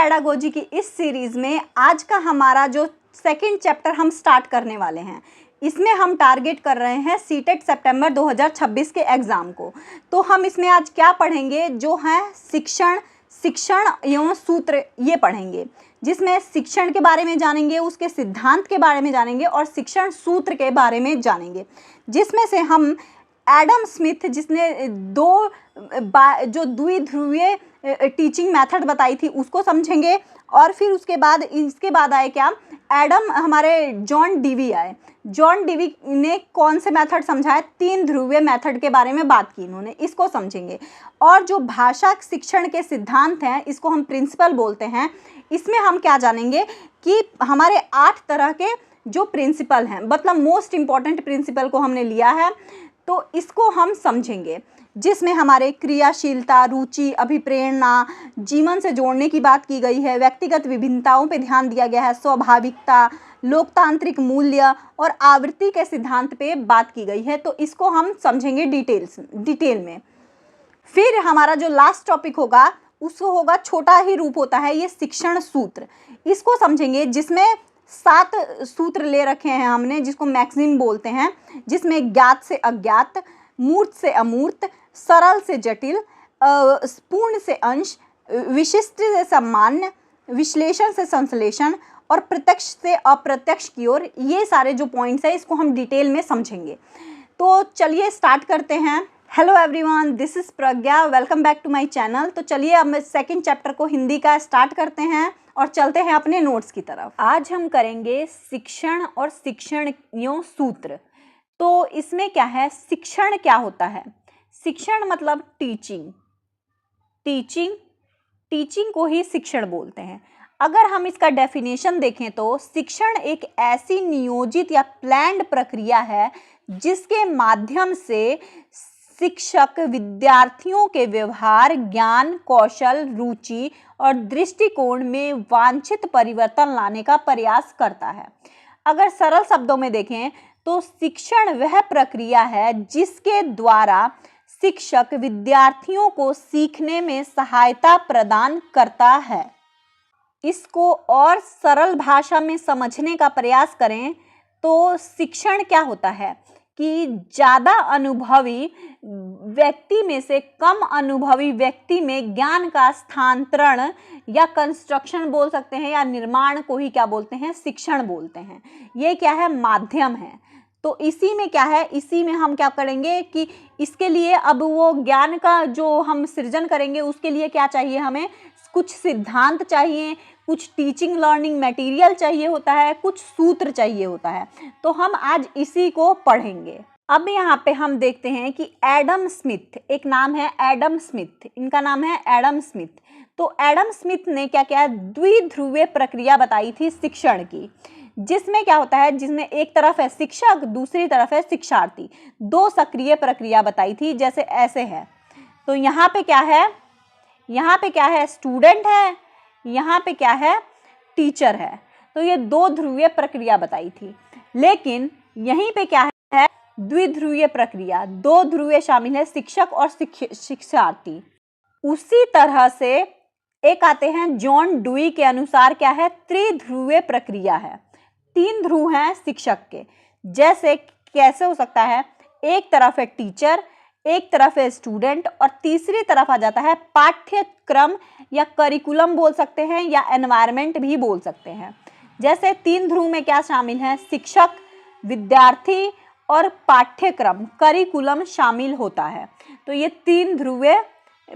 Pedagogy की इस series में आज का हमारा जो सेकंड चैप्टर हम स्टार्ट करने वाले हैं, इसमें हम टारगेट कर रहे हैं सीटेट सितंबर 2026 के एग्ज़ाम को। तो हम इसमें आज क्या पढ़ेंगे, जो है शिक्षण एवं सूत्र, ये पढ़ेंगे, जिसमें शिक्षण के बारे में जानेंगे, उसके सिद्धांत के बारे में जानेंगे और शिक्षण सूत्र के बारे में जानेंगे। जिसमें से हम एडम स्मिथ, जिसने जो द्विध्रुवीय टीचिंग मेथड बताई थी, उसको समझेंगे। और फिर इसके बाद आए क्या, हमारे जॉन डीवी आए। जॉन डीवी ने कौन से मेथड समझाए, 3 ध्रुवीय मेथड के बारे में बात की इन्होंने, इसको समझेंगे। और जो भाषा शिक्षण के सिद्धांत हैं, इसको हम प्रिंसिपल बोलते हैं। इसमें हम क्या जानेंगे कि हमारे 8 तरह के जो प्रिंसिपल हैं, मतलब मोस्ट इम्पॉर्टेंट प्रिंसिपल को हमने लिया है, तो इसको हम समझेंगे। जिसमें हमारे क्रियाशीलता, रुचि, अभिप्रेरणा, जीवन से जोड़ने की बात की गई है, व्यक्तिगत विभिन्नताओं पे ध्यान दिया गया है, स्वाभाविकता, लोकतांत्रिक मूल्य और आवृत्ति के सिद्धांत पे बात की गई है। तो इसको हम समझेंगे डिटेल में। फिर हमारा जो लास्ट टॉपिक होगा, उसको होगा, छोटा ही रूप होता है ये, शिक्षण सूत्र। इसको समझेंगे, जिसमें 7 सूत्र ले रखे हैं हमने, जिसको मैक्सिम बोलते हैं। जिसमें ज्ञात से अज्ञात, मूर्त से अमूर्त, सरल से जटिल, पूर्ण से अंश, विशिष्ट से सामान्य, विश्लेषण से संश्लेषण और प्रत्यक्ष से अप्रत्यक्ष की ओर, ये सारे जो पॉइंट्स हैं, इसको हम डिटेल में समझेंगे। तो चलिए स्टार्ट करते हैं। Hello everyone, this is Pragya, welcome back to my channel. तो चलिए अब सेकंड चैप्टर को हिंदी का स्टार्ट करते हैं और चलते हैं अपने नोट्स की तरफ। आज हम करेंगे शिक्षण और शिक्षणीय सूत्र। तो इसमें क्या है, शिक्षण क्या होता है? शिक्षण मतलब टीचिंग को ही शिक्षण बोलते हैं। अगर हम इसका डेफिनेशन देखें तो शिक्षण एक ऐसी नियोजित या प्लान्ड प्रक्रिया है जिसके माध्यम से शिक्षक विद्यार्थियों के व्यवहार, ज्ञान, कौशल, रुचि और दृष्टिकोण में वांछित परिवर्तन लाने का प्रयास करता है। अगर सरल शब्दों में देखें तो शिक्षण वह प्रक्रिया है जिसके द्वारा शिक्षक विद्यार्थियों को सीखने में सहायता प्रदान करता है। इसको और सरल भाषा में समझने का प्रयास करें तो शिक्षण क्या होता है कि ज़्यादा अनुभवी व्यक्ति में से कम अनुभवी व्यक्ति में ज्ञान का स्थानांतरण या कंस्ट्रक्शन बोल सकते हैं, या निर्माण को ही क्या बोलते हैं, शिक्षण बोलते हैं। ये क्या है, माध्यम है। तो इसी में क्या है, इसी में हम क्या करेंगे कि इसके लिए अब वो ज्ञान का जो हम सृजन करेंगे, उसके लिए क्या चाहिए, हमें कुछ सिद्धांत चाहिए, कुछ टीचिंग लर्निंग मटेरियल चाहिए होता है, कुछ सूत्र चाहिए होता है। तो हम आज इसी को पढ़ेंगे। अब यहाँ पे हम देखते हैं कि एडम स्मिथ, एक नाम है एडम स्मिथ, इनका नाम है एडम स्मिथ। तो एडम स्मिथ ने क्या किया, द्विध्रुवीय प्रक्रिया बताई थी शिक्षण की। जिसमें क्या होता है, जिसमें एक तरफ है शिक्षक, दूसरी तरफ है शिक्षार्थी। 2 सक्रिय प्रक्रिया बताई थी, जैसे ऐसे है। तो यहाँ पे क्या है, स्टूडेंट है, यहाँ पे क्या है, टीचर है। तो ये 2 ध्रुवीय प्रक्रिया बताई थी। लेकिन यहीं पे क्या है, द्विध्रुवीय प्रक्रिया, 2 ध्रुवीय शामिल है, शिक्षक और शिक्षार्थी। उसी तरह से एक आते हैं जॉन डुई के अनुसार, क्या है, त्रिध्रुवीय प्रक्रिया है। 3 ध्रुव हैं शिक्षक के। जैसे कैसे हो सकता है, एक तरफ है टीचर, एक तरफ है स्टूडेंट, और तीसरी तरफ आ जाता है पाठ्यक्रम या करिकुलम बोल सकते हैं, या एनवायरनमेंट भी बोल सकते हैं। जैसे 3 ध्रुव में क्या शामिल है, शिक्षक, विद्यार्थी और पाठ्यक्रम, करिकुलम शामिल होता है। तो ये 3 ध्रुवीय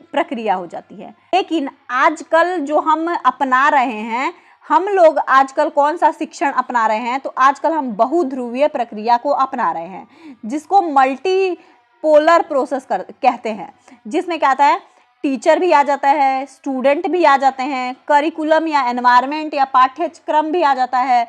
प्रक्रिया हो जाती है। लेकिन आजकल जो हम अपना रहे हैं, हम लोग आजकल कौन सा शिक्षण अपना रहे हैं, तो आजकल हम बहुध्रुवीय प्रक्रिया को अपना रहे हैं, जिसको मल्टीपोलर प्रोसेस कहते हैं। जिसमें क्या आता है, टीचर भी आ जाता है, स्टूडेंट भी आ जाते हैं, करिकुलम या एनवायरनमेंट या पाठ्यक्रम भी आ जाता है,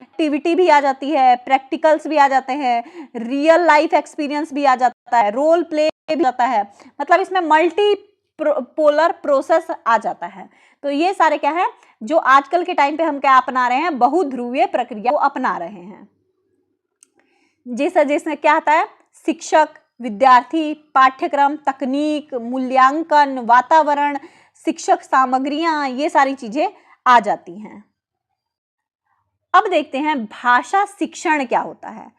एक्टिविटी भी आ जाती है, प्रैक्टिकल्स भी आ जाते हैं, रियल लाइफ एक्सपीरियंस भी आ जाता है, रोल प्ले भी जाता है। मतलब इसमें मल्टी पोलर प्रोसेस आ जाता है। तो ये सारे क्या है, जो आजकल के टाइम पे हम क्या अपना रहे हैं, बहुध्रुवीय प्रक्रिया को अपना रहे हैं। जिसमें क्या आता है, शिक्षक, विद्यार्थी, पाठ्यक्रम, तकनीक, मूल्यांकन, वातावरण, शिक्षक सामग्रियां, ये सारी चीजें आ जाती हैं। अब देखते हैं भाषा शिक्षण क्या होता है।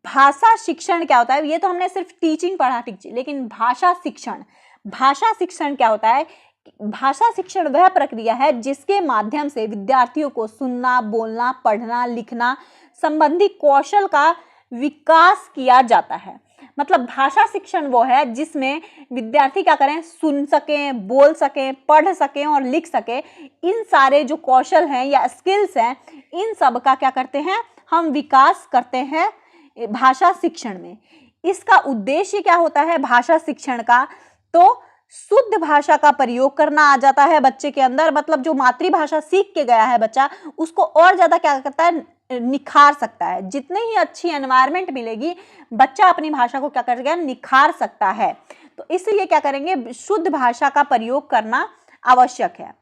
भाषा शिक्षण क्या होता है, ये तो हमने सिर्फ टीचिंग पढ़ा, लेकिन भाषा शिक्षण क्या होता है? भाषा शिक्षण वह प्रक्रिया है जिसके माध्यम से विद्यार्थियों को सुनना, बोलना, पढ़ना, लिखना संबंधी कौशल का विकास किया जाता है। मतलब भाषा शिक्षण वो है जिसमें विद्यार्थी क्या करें, सुन सकें, बोल सकें, पढ़ सकें और लिख सकें। इन सारे जो कौशल हैं या स्किल्स हैं, इन सब का क्या करते हैं, हम विकास करते हैं भाषा शिक्षण में। इसका उद्देश्य क्या होता है भाषा शिक्षण का? तो शुद्ध भाषा का प्रयोग करना आ जाता है बच्चे के अंदर। मतलब जो मातृभाषा सीख के गया है बच्चा, उसको और ज्यादा क्या करता है, निखार सकता है। जितनी ही अच्छी एनवायरनमेंट मिलेगी, बच्चा अपनी भाषा को क्या करेगा, निखार सकता है। तो इसलिए क्या करेंगे, शुद्ध भाषा का प्रयोग करना आवश्यक है।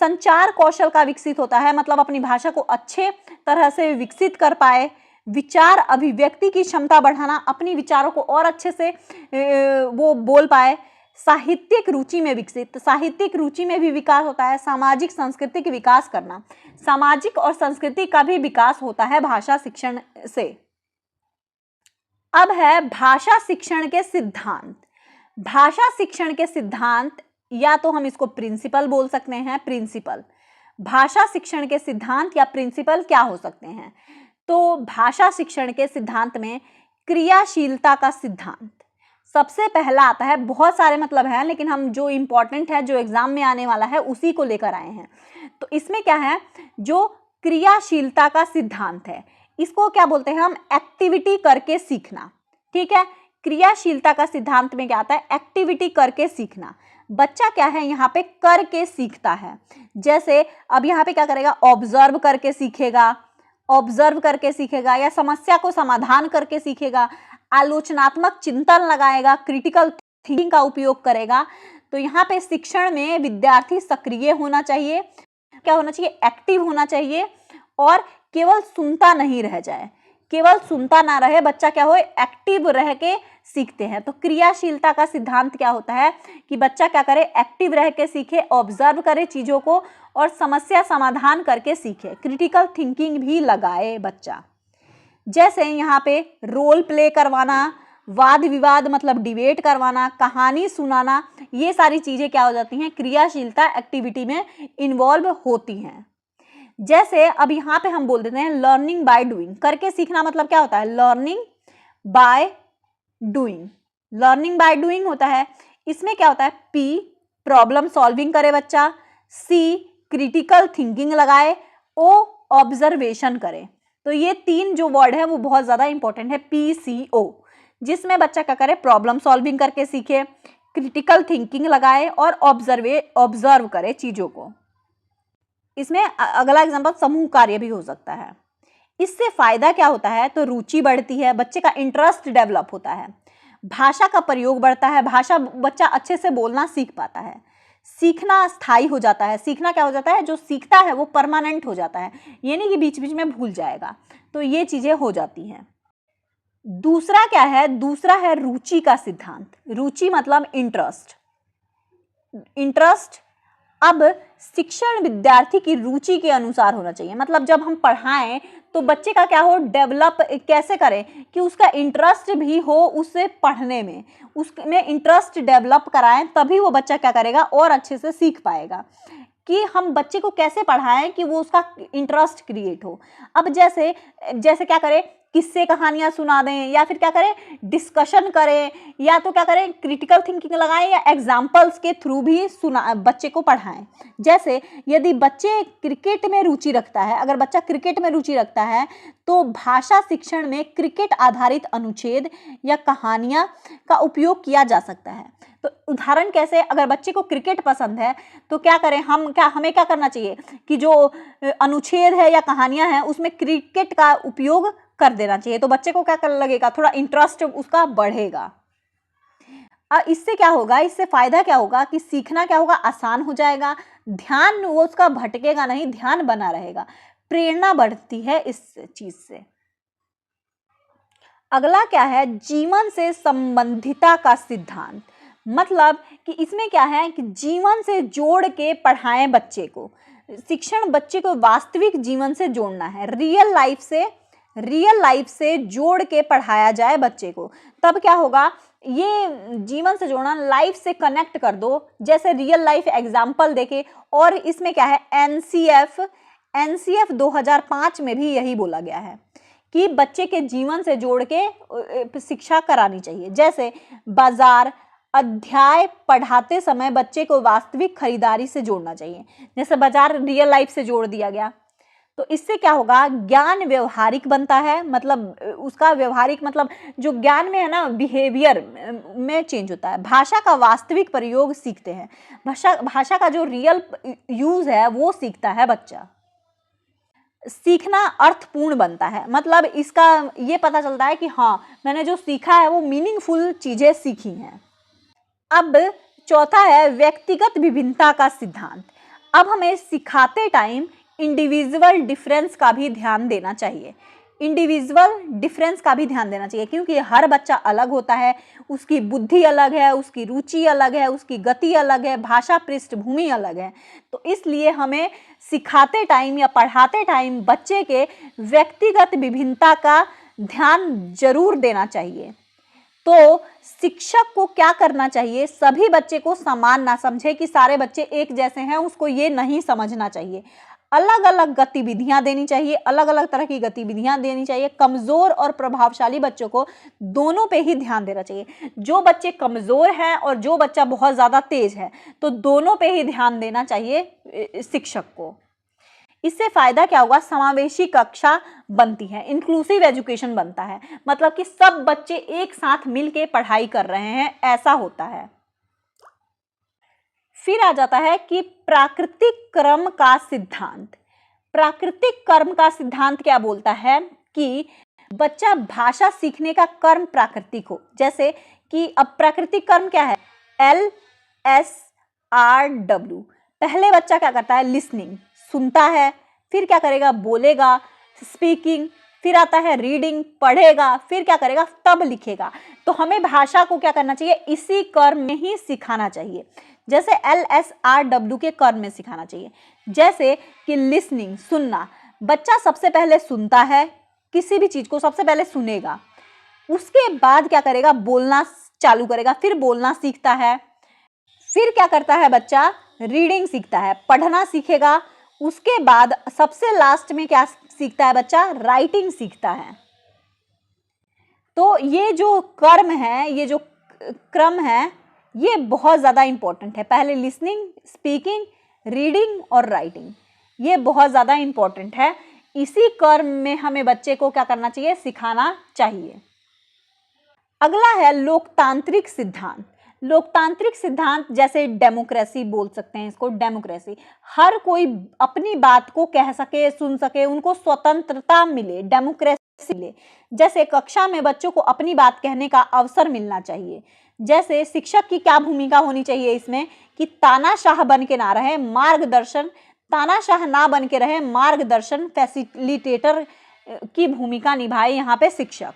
संचार कौशल का विकसित होता है, मतलब अपनी भाषा को अच्छे तरह से विकसित कर पाए। विचार अभिव्यक्ति की क्षमता बढ़ाना, अपनी विचारों को और अच्छे से वो बोल पाए। साहित्यिक रुचि में विकसित, साहित्यिक रुचि में भी विकास होता है। सामाजिक सांस्कृतिक विकास करना, सामाजिक और संस्कृति का भी विकास होता है भाषा शिक्षण से। अब है भाषा शिक्षण के सिद्धांत। भाषा शिक्षण के सिद्धांत, या तो हम इसको प्रिंसिपल बोल सकते हैं, प्रिंसिपल। भाषा शिक्षण के सिद्धांत या प्रिंसिपल क्या हो सकते हैं? तो भाषा शिक्षण के सिद्धांत में क्रियाशीलता का सिद्धांत सबसे पहला आता है। बहुत सारे मतलब है, लेकिन हम जो इम्पोर्टेंट है, जो एग्जाम में आने वाला है, उसी को लेकर आए हैं। तो इसमें क्या है, जो क्रियाशीलता का सिद्धांत है, इसको क्या बोलते हैं हम, एक्टिविटी करके सीखना। ठीक है, क्रियाशीलता का सिद्धांत में क्या आता है, एक्टिविटी करके सीखना। बच्चा क्या है, यहाँ पे करके सीखता है। जैसे अब यहाँ पे क्या करेगा, ऑब्जर्व करके सीखेगा, ऑब्जर्व करके सीखेगा, या समस्या को समाधान करके सीखेगा, आलोचनात्मक चिंतन लगाएगा, क्रिटिकल थिंकिंग का उपयोग करेगा। तो यहाँ पे शिक्षण में विद्यार्थी सक्रिय होना चाहिए, क्या होना चाहिए, एक्टिव होना चाहिए, और केवल सुनता नहीं रह जाए, केवल सुनता ना रहे, बच्चा क्या हो, एक्टिव रह के सीखते हैं। तो क्रियाशीलता का सिद्धांत क्या होता है कि बच्चा क्या करे, एक्टिव रह के सीखे, ऑब्जर्व करे चीजों को, और समस्या समाधान करके सीखे, क्रिटिकल थिंकिंग भी लगाए बच्चा। जैसे यहाँ पे रोल प्ले करवाना, वाद विवाद मतलब डिबेट करवाना, कहानी सुनाना, ये सारी चीजें क्या हो जाती हैं, क्रियाशीलता एक्टिविटी में इन्वॉल्व होती हैं। जैसे अब यहाँ पे हम बोल देते हैं लर्निंग बाय डूइंग, करके सीखना मतलब क्या होता है, learning by doing. Learning by doing होता है, इसमें क्या होता है, पी प्रॉब्लम सॉल्विंग करे बच्चा, सी क्रिटिकल थिंकिंग लगाए, ओ ऑब्जर्वेशन करे। तो ये तीन जो वर्ड है वो बहुत ज्यादा इंपॉर्टेंट है, PCO, जिसमें बच्चा क्या करे, प्रॉब्लम सॉल्विंग करके सीखे, क्रिटिकल थिंकिंग लगाए और ऑब्जर्व करे चीजों को। इसमें अगला एग्जांपल समूह कार्य भी हो सकता है। इससे फायदा क्या होता है, तो रुचि बढ़ती है, बच्चे का इंटरेस्ट डेवलप होता है, भाषा का प्रयोग बढ़ता है, भाषा बच्चा अच्छे से बोलना सीख पाता है, सीखना स्थायी हो जाता है। सीखना क्या हो जाता है, जो सीखता है वो परमानेंट हो जाता है, ये नहीं कि बीच बीच में भूल जाएगा। तो ये चीजें हो जाती हैं। दूसरा क्या है, दूसरा है रुचि का सिद्धांत। रुचि मतलब इंटरेस्ट, इंटरेस्ट। अब शिक्षण विद्यार्थी की रुचि के अनुसार होना चाहिए, मतलब जब हम पढ़ाएं तो बच्चे का क्या हो, डेवलप कैसे करें कि उसका इंटरेस्ट भी हो उससे पढ़ने में, उसमें इंटरेस्ट डेवलप कराएं, तभी वो बच्चा क्या करेगा, और अच्छे से सीख पाएगा। कि हम बच्चे को कैसे पढ़ाएं कि वो उसका इंटरेस्ट क्रिएट हो। अब जैसे क्या करें, किस्से कहानियां सुना दें, या फिर क्या करें, डिस्कशन करें, या तो क्या करें, क्रिटिकल थिंकिंग लगाएं, या एग्जाम्पल्स के थ्रू भी बच्चे को पढ़ाएं। जैसे यदि बच्चे क्रिकेट में रुचि रखता है, अगर बच्चा क्रिकेट में रुचि रखता है तो भाषा शिक्षण में क्रिकेट आधारित अनुच्छेद या कहानियां का उपयोग किया जा सकता है। तो उदाहरण कैसे, अगर बच्चे को क्रिकेट पसंद है तो क्या करें, हमें क्या करना चाहिए कि जो अनुच्छेद है या कहानियां हैं उसमें क्रिकेट का उपयोग कर देना चाहिए। तो बच्चे को क्या कर लगेगा, थोड़ा इंटरेस्ट उसका बढ़ेगा। इससे क्या होगा, इससे फायदा क्या होगा कि सीखना क्या होगा, आसान हो जाएगा, ध्यान वो उसका भटकेगा नहीं, ध्यान बना रहेगा, प्रेरणा बढ़ती है इस चीज से। अगला क्या है, जीवन से संबंधिता का सिद्धांत। मतलब कि इसमें क्या है कि जीवन से जोड़ के पढ़ाएं बच्चे को। शिक्षण बच्चे को वास्तविक जीवन से जोड़ना है, रियल लाइफ से जोड़ के पढ़ाया जाए बच्चे को। तब क्या होगा, ये जीवन से जोड़ना, लाइफ से कनेक्ट कर दो, जैसे रियल लाइफ एग्जाम्पल देके। और इसमें क्या है, एनसीएफ 2005 में भी यही बोला गया है कि बच्चे के जीवन से जोड़ के शिक्षा करानी चाहिए। जैसे बाजार अध्याय पढ़ाते समय बच्चे को वास्तविक खरीदारी से जोड़ना चाहिए, जैसे बाजार रियल लाइफ से जोड़ दिया गया। तो इससे क्या होगा, ज्ञान व्यवहारिक बनता है, मतलब उसका व्यवहारिक मतलब जो ज्ञान में है ना, बिहेवियर में चेंज होता है। भाषा का वास्तविक प्रयोग सीखते हैं, भाषा का जो रियल यूज है वो सीखता है बच्चा। सीखना अर्थपूर्ण बनता है, मतलब इसका ये पता चलता है कि हाँ, मैंने जो सीखा है वो मीनिंगफुल चीजें सीखी हैं। अब चौथा है व्यक्तिगत विभिन्नता का सिद्धांत। अब हमें सिखाते टाइम इंडिविजुअल डिफरेंस का भी ध्यान देना चाहिए, क्योंकि हर बच्चा अलग होता है, उसकी बुद्धि अलग है, उसकी रुचि अलग है, उसकी गति अलग है, भाषा पृष्ठभूमि अलग है। तो इसलिए हमें सिखाते टाइम या पढ़ाते टाइम बच्चे के व्यक्तिगत विभिन्नता का ध्यान जरूर देना चाहिए। तो शिक्षक को क्या करना चाहिए, सभी बच्चे को समान ना समझे कि सारे बच्चे एक जैसे हैं, उसको ये नहीं समझना चाहिए। अलग अलग गतिविधियां देनी चाहिए, अलग अलग तरह की गतिविधियां देनी चाहिए। कमजोर और प्रभावशाली बच्चों को दोनों पे ही ध्यान देना चाहिए। जो बच्चे कमजोर हैं और जो बच्चा बहुत ज्यादा तेज है, तो दोनों पे ही ध्यान देना चाहिए शिक्षक को। इससे फायदा क्या होगा, समावेशी कक्षा बनती है, इंक्लूसिव एजुकेशन बनता है, मतलब कि सब बच्चे एक साथ मिलके पढ़ाई कर रहे हैं, ऐसा होता है। फिर आ जाता है कि प्राकृतिक क्रम का सिद्धांत। प्राकृतिक क्रम का सिद्धांत क्या बोलता है कि बच्चा भाषा सीखने का क्रम प्राकृतिक हो। जैसे कि अब प्राकृतिक क्रम क्या है, LSRW। पहले बच्चा क्या करता है, लिसनिंग, सुनता है, फिर क्या करेगा, बोलेगा, स्पीकिंग, फिर आता है रीडिंग, पढ़ेगा, फिर क्या करेगा, तब लिखेगा। तो हमें भाषा को क्या करना चाहिए, इसी क्रम में ही सिखाना चाहिए, जैसे LSRW के क्रम में सिखाना चाहिए। जैसे कि लिसनिंग, सुनना, बच्चा सबसे पहले सुनता है, किसी भी चीज को सबसे पहले सुनेगा, उसके बाद क्या करेगा, बोलना चालू करेगा, फिर बोलना सीखता है। फिर क्या करता है बच्चा, रीडिंग सीखता है, पढ़ना सीखेगा। उसके बाद सबसे लास्ट में क्या सीखता है बच्चा, राइटिंग सीखता है। तो ये जो क्रम है, ये जो क्रम है, ये बहुत ज़्यादा इंपॉर्टेंट है। पहले लिसनिंग, स्पीकिंग, रीडिंग और राइटिंग, ये बहुत ज़्यादा इंपॉर्टेंट है। इसी क्रम में हमें बच्चे को क्या करना चाहिए, सिखाना चाहिए। अगला है लोकतांत्रिक सिद्धांत। लोकतांत्रिक सिद्धांत जैसे डेमोक्रेसी बोल सकते हैं इसको, डेमोक्रेसी, हर कोई अपनी बात को कह सके, सुन सके, उनको स्वतंत्रता मिले, डेमोक्रेसी मिले। जैसे कक्षा में बच्चों को अपनी बात कहने का अवसर मिलना चाहिए। जैसे शिक्षक की क्या भूमिका होनी चाहिए इसमें कि तानाशाह बन के ना रहे, मार्गदर्शन, तानाशाह ना बन के रहे, मार्गदर्शन, फैसिलिटेटर की भूमिका निभाए यहाँ पे शिक्षक।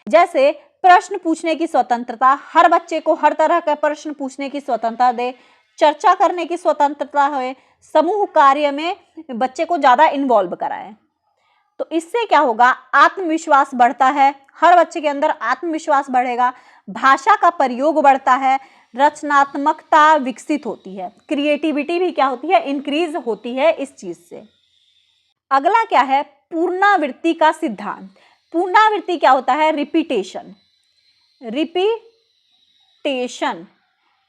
जैसे प्रश्न पूछने की स्वतंत्रता, हर बच्चे को हर तरह का प्रश्न पूछने की स्वतंत्रता दे, चर्चा करने की स्वतंत्रता है, समूह कार्य में बच्चे को ज़्यादा इन्वॉल्व कराएं। तो इससे क्या होगा, आत्मविश्वास बढ़ता है, हर बच्चे के अंदर आत्मविश्वास बढ़ेगा, भाषा का प्रयोग बढ़ता है, रचनात्मकता विकसित होती है, क्रिएटिविटी भी क्या होती है, इंक्रीज होती है इस चीज से। अगला क्या है, पुनरावृत्ति का सिद्धांत। पुनरावृत्ति क्या होता है, रिपीटेशन।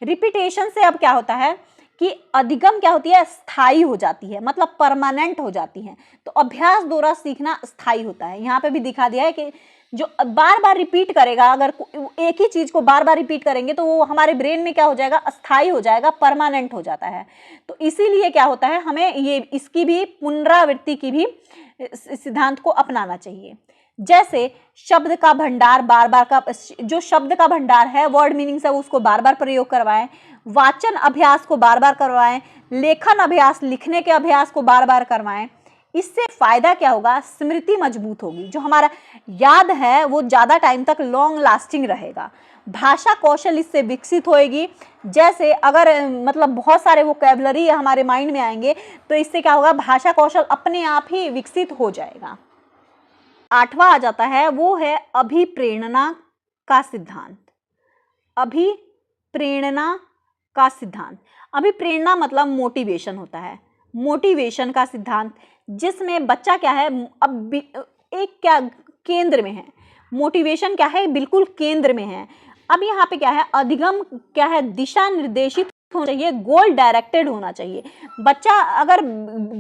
रिपीटेशन से अब क्या होता है कि अधिगम क्या होती है, स्थायी हो जाती है, मतलब परमानेंट हो जाती है। तो अभ्यास द्वारा सीखना स्थायी होता है। यहाँ पे भी दिखा दिया है कि जो बार बार रिपीट करेगा, अगर एक ही चीज को बार बार रिपीट करेंगे तो वो हमारे ब्रेन में क्या हो जाएगा, अस्थायी हो जाएगा, परमानेंट हो जाता है। तो इसीलिए क्या होता है, हमें ये इसकी भी पुनरावृत्ति की भी सिद्धांत को अपनाना चाहिए। जैसे शब्द का भंडार, बार बार का जो शब्द का भंडार है, वर्ड मीनिंग से उसको बार बार प्रयोग करवाएं, वाचन अभ्यास को बार बार करवाएं, लेखन अभ्यास, लिखने के अभ्यास को बार बार करवाएं। इससे फायदा क्या होगा, स्मृति मजबूत होगी, जो हमारा याद है वो ज्यादा टाइम तक लॉन्ग लास्टिंग रहेगा। भाषा कौशल इससे विकसित होएगी। जैसे अगर मतलब बहुत सारे वोकैबुलरी हमारे माइंड में आएंगे तो इससे क्या होगा, भाषा कौशल अपने आप ही विकसित हो जाएगा। 8वां आ जाता है, वो है अभिप्रेरणा का सिद्धांत। अभिप्रेरणा का सिद्धांत, अभिप्रेरणा मतलब मोटिवेशन होता है, मोटिवेशन का सिद्धांत, जिसमें बच्चा क्या है, अब एक क्या केंद्र में है, मोटिवेशन क्या है, बिल्कुल केंद्र में है। अब यहाँ पे क्या है, अधिगम क्या है, दिशा निर्देशित होना चाहिए, गोल डायरेक्टेड होना चाहिए। बच्चा अगर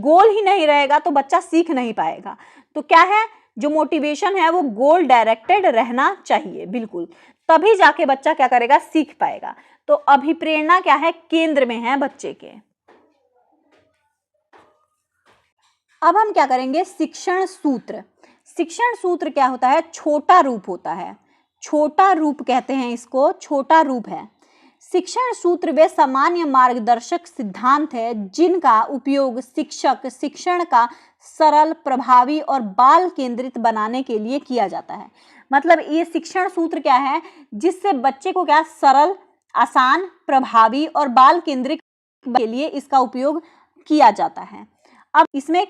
गोल ही नहीं रहेगा तो बच्चा सीख नहीं पाएगा। तो क्या है, जो मोटिवेशन है वो गोल डायरेक्टेड रहना चाहिए बिल्कुल, तभी जाके बच्चा क्या करेगा, सीख पाएगा। तो अभिप्रेरणा क्या है, केंद्र में है बच्चे के। अब हम क्या करेंगे, शिक्षण सूत्र। शिक्षण सूत्र क्या होता है, छोटा रूप होता है, छोटा रूप कहते हैं इसको, छोटा रूप है। शिक्षण सूत्र वे सामान्य मार्गदर्शक सिद्धांत है जिनका उपयोग शिक्षक शिक्षण का सरल, प्रभावी और बाल केंद्रित बनाने के लिए किया जाता है। मतलब ये शिक्षण सूत्र क्या है, जिससे बच्चे को क्या, सरल, आसान, प्रभावी और बाल केंद्रित के लिए इसका उपयोग किया जाता है। अब इसमें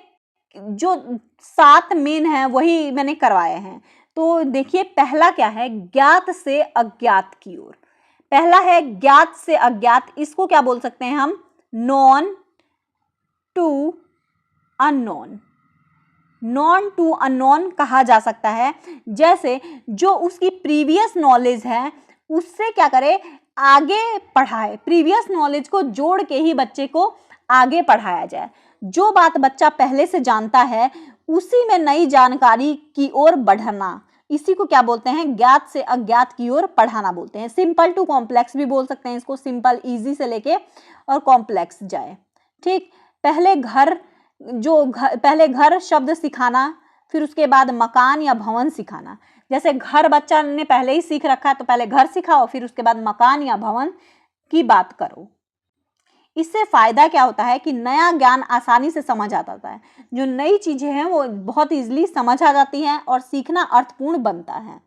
जो 7 मेन है वही मैंने करवाए हैं। तो देखिए, पहला क्या है, ज्ञात से अज्ञात की ओर। पहला है ज्ञात से अज्ञात, इसको क्या बोल सकते हैं हम, known to unknown. Known to unknown कहा जा सकता है। जैसे जो उसकी प्रीवियस नॉलेज है उससे क्या करे, आगे पढ़ाए, प्रीवियस नॉलेज को जोड़ के ही बच्चे को आगे पढ़ाया जाए। जो बात बच्चा पहले से जानता है उसी में नई जानकारी की ओर बढ़ना, इसी को क्या बोलते हैं, ज्ञात से अज्ञात की ओर पढ़ाना बोलते हैं। सिंपल टू कॉम्प्लेक्स भी बोल सकते हैं इसको, सिंपल इजी से लेके और कॉम्प्लेक्स जाए। ठीक, पहले घर शब्द सिखाना, फिर उसके बाद मकान या भवन सिखाना। जैसे घर बच्चा ने पहले ही सीख रखा है तो पहले घर सिखाओ, फिर उसके बाद मकान या भवन की बात करो। इससे फायदा क्या होता है कि नया ज्ञान आसानी से समझ आ जाता है, जो नई चीजें हैं वो बहुत इजीली समझ आ जाती हैं और सीखना अर्थपूर्ण बनता है।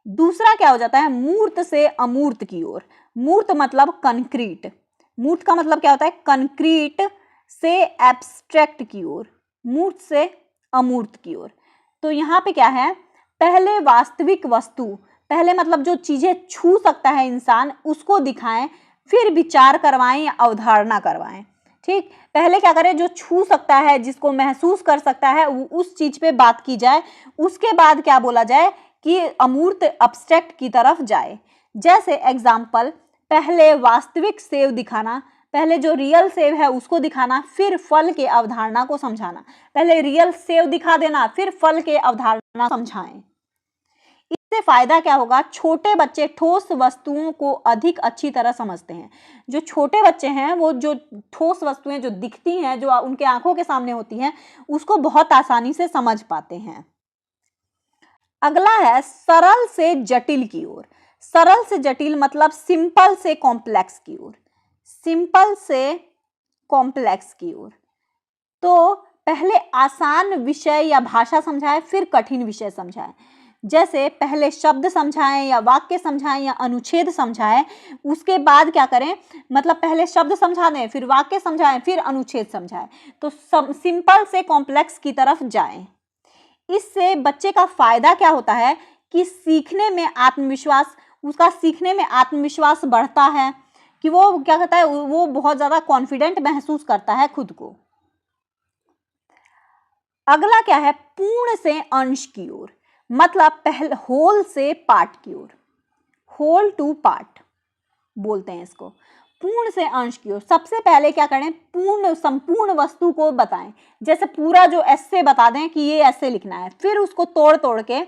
दूसरा क्या हो जाता है, मूर्त से अमूर्त की ओर। मूर्त मतलब कंक्रीट, मूर्त का मतलब क्या होता है, कंक्रीट से एब्स्ट्रैक्ट की ओर, मूर्त से अमूर्त की ओर। तो यहाँ पे क्या है, पहले वास्तविक वस्तु, पहले मतलब जो चीजें छू सकता है इंसान उसको दिखाएं, फिर विचार करवाएं या अवधारणा करवाएं। ठीक, पहले क्या करें, जो छू सकता है, जिसको महसूस कर सकता है, उस चीज पे बात की जाए। उसके बाद क्या बोला जाए कि अमूर्त एब्स्ट्रैक्ट की तरफ जाए। जैसे एग्जाम्पल, पहले वास्तविक सेव दिखाना, पहले जो रियल सेव है उसको दिखाना, फिर फल के अवधारणा को समझाना। पहले रियल सेव दिखा देना, फिर फल के अवधारणा समझाएं। इससे फायदा क्या होगा, छोटे बच्चे ठोस वस्तुओं को अधिक अच्छी तरह समझते हैं। जो छोटे बच्चे हैं वो जो ठोस वस्तुएं जो दिखती हैं, जो उनके आंखों के सामने होती हैं, उसको बहुत आसानी से समझ पाते हैं। अगला है सरल से जटिल की ओर। सरल से जटिल मतलब सिंपल से कॉम्प्लेक्स की ओर, सिंपल से कॉम्प्लेक्स की ओर। तो पहले आसान विषय या भाषा समझाएं, फिर कठिन विषय समझाएं। जैसे पहले शब्द समझाएं या वाक्य समझाएं या अनुच्छेद समझाएं, उसके बाद क्या करें, मतलब पहले शब्द समझा दें, फिर वाक्य समझाएं, फिर अनुच्छेद समझाएं। तो सिंपल से कॉम्प्लेक्स की तरफ जाएं। इससे बच्चे का फायदा क्या होता है कि सीखने में आत्मविश्वास, उसका सीखने में आत्मविश्वास बढ़ता है, कि वो क्या कहता है, वो बहुत ज्यादा कॉन्फिडेंट महसूस करता है खुद को। अगला क्या है, पूर्ण से अंश की ओर, मतलब पहले होल से पार्ट की ओर, होल टू पार्ट बोलते हैं इसको, पूर्ण से अंश की ओर। सबसे पहले क्या करें, पूर्ण संपूर्ण वस्तु को बताएं। जैसे पूरा जो ऐसे बता दें कि ये ऐसे लिखना है, फिर उसको तोड़ तोड़ के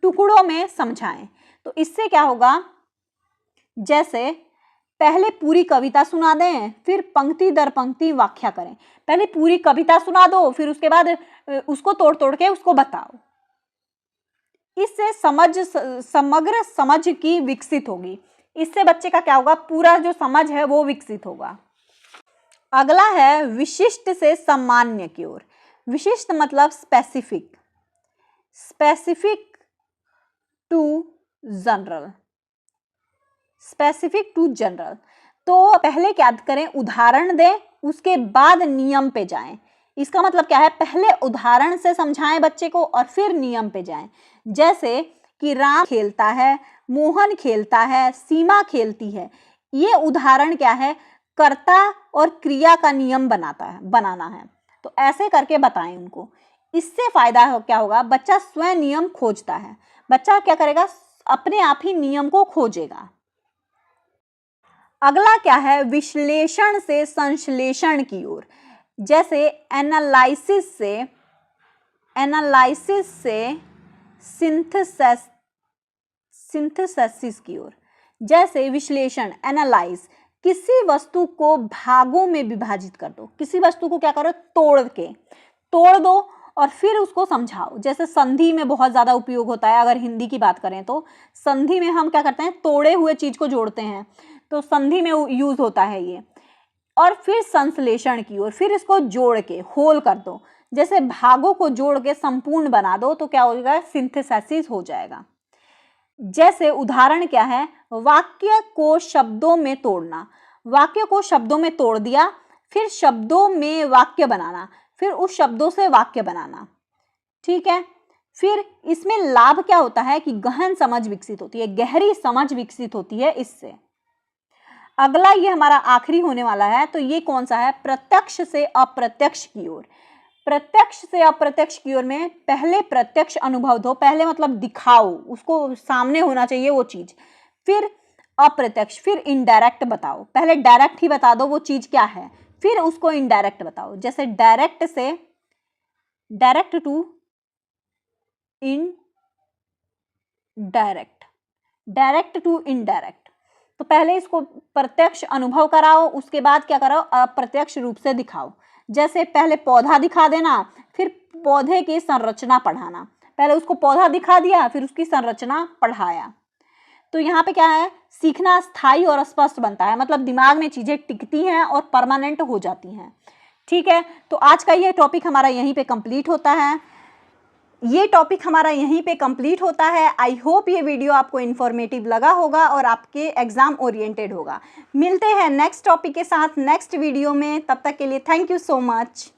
टुकड़ों में समझाएं। तो इससे क्या होगा, जैसे पहले पूरी कविता सुना दें, फिर पंक्ति दर पंक्ति व्याख्या करें। पहले पूरी कविता सुना दो, फिर उसके बाद उसको तोड़ तोड़ के उसको बताओ। इससे समग्र समझ की विकसित होगी। इससे बच्चे का क्या होगा, पूरा जो समझ है वो विकसित होगा। अगला है विशिष्ट से सामान्य की ओर। विशिष्ट मतलब specific, specific to general. Specific to general. तो पहले क्या करें, उदाहरण दें, उसके बाद नियम पे जाएं। इसका मतलब क्या है, पहले उदाहरण से समझाएं बच्चे को और फिर नियम पे जाएं। जैसे कि राम खेलता है, मोहन खेलता है, सीमा खेलती है। ये उदाहरण क्या है, कर्ता और क्रिया का नियम बनाना है। तो ऐसे करके बताएं उनको। इससे फायदा क्या होगा, बच्चा स्वयं नियम खोजता है। बच्चा क्या करेगा, अपने आप ही नियम को खोजेगा। अगला क्या है, विश्लेषण से संश्लेषण की ओर। जैसे एनालिसिस से सिंथेसिस की ओर। जैसे विश्लेषण, एनालाइज, किसी वस्तु को भागों में विभाजित कर दो। किसी वस्तु को क्या करो, तोड़ दो और फिर उसको समझाओ। जैसे संधि में बहुत ज्यादा उपयोग होता है, अगर हिंदी की बात करें तो संधि में हम क्या करते हैं, तोड़े हुए चीज को जोड़ते हैं, तो संधि में यूज होता है ये। और फिर संश्लेषण की ओर, फिर इसको जोड़ के होल कर दो। जैसे भागों को जोड़ के संपूर्ण बना दो, तो क्या हो जाएगा, सिंथेसिस हो जाएगा। जैसे उदाहरण क्या है, वाक्य को शब्दों में तोड़ना। वाक्य को शब्दों में तोड़ दिया, फिर शब्दों में वाक्य बनाना, फिर उस शब्दों से वाक्य बनाना। ठीक है, फिर इसमें लाभ क्या होता है कि गहन समझ विकसित होती है, गहरी समझ विकसित होती है इससे। अगला ये हमारा आखिरी होने वाला है, तो ये कौन सा है, प्रत्यक्ष से अप्रत्यक्ष की ओर। प्रत्यक्ष से अप्रत्यक्ष की ओर में पहले प्रत्यक्ष अनुभव दो, पहले मतलब दिखाओ, उसको सामने होना चाहिए वो चीज। फिर अप्रत्यक्ष, फिर इनडायरेक्ट बताओ। पहले डायरेक्ट ही बता दो वो चीज क्या है, फिर उसको इनडायरेक्ट बताओ। जैसे direct to indirect, direct to indirect. तो पहले इसको प्रत्यक्ष अनुभव कराओ, उसके बाद क्या कराओ, अप्रत्यक्ष रूप से दिखाओ। जैसे पहले पौधा दिखा देना, फिर पौधे की संरचना पढ़ाना। पहले उसको पौधा दिखा दिया, फिर उसकी संरचना पढ़ाया। तो यहाँ पे क्या है, सीखना स्थायी और स्पष्ट बनता है, मतलब दिमाग में चीजें टिकती हैं और परमानेंट हो जाती हैं। ठीक है, तो आज का ये टॉपिक हमारा यहीं पे कंप्लीट होता है। आई होप ये वीडियो आपको इन्फॉर्मेटिव लगा होगा और आपके एग्जाम ओरिएंटेड होगा। मिलते हैं नेक्स्ट टॉपिक के साथ नेक्स्ट वीडियो में, तब तक के लिए थैंक यू सो मच।